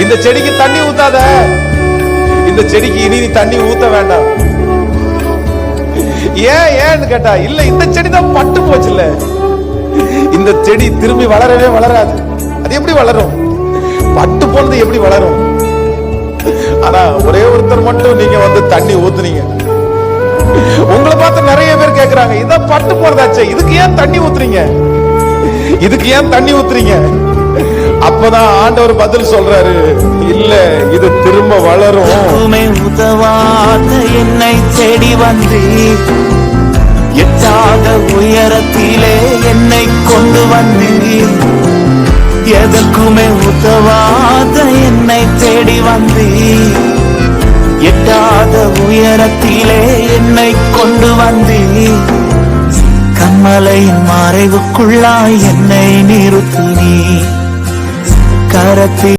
இந்த செடிக்கு தண்ணி ஊத்தாத, இந்த செடிக்கு இனி நீ தண்ணி ஊத்த வேண்டாம். ஏன்னு கேட்டா, இல்ல இந்த செடி தான் பட்டு போச்சு. இல்ல இந்த செடி திரும்பி வளரவே வளராது. அது எப்படி வளரும்? பட்டு போனது எப்படி வளரும்? ஆனா ஒரே ஒருத்தர் மட்டும் நீங்க வந்து தண்ணி ஊத்துனீங்க. உங்களை பார்த்து நிறைய பேர் கேக்குறாங்க, இதான் பட்டு போறதாச்சே, இதுக்கு ஏன் தண்ணி ஊத்துறீங்க? இதுக்கு ஏன் தண்ணி ஊத்துறீங்க? அப்பதான் ஆண்டவர் பதில் சொல்றாரு, இல்ல இது திரும்ப வளரும். உதவாத என்னை தேடி வந்து எட்டாத உயரத்திலே என்னை கொண்டு வந்து, எதற்குமே உதவாத என்னை தேடி வந்து எட்டாத உயரத்திலே என்னை கொண்டு வந்து, கண்மலையின் மறைவுக்குள்ளாய் என்னை நிறுத்தினீ கரத்தில்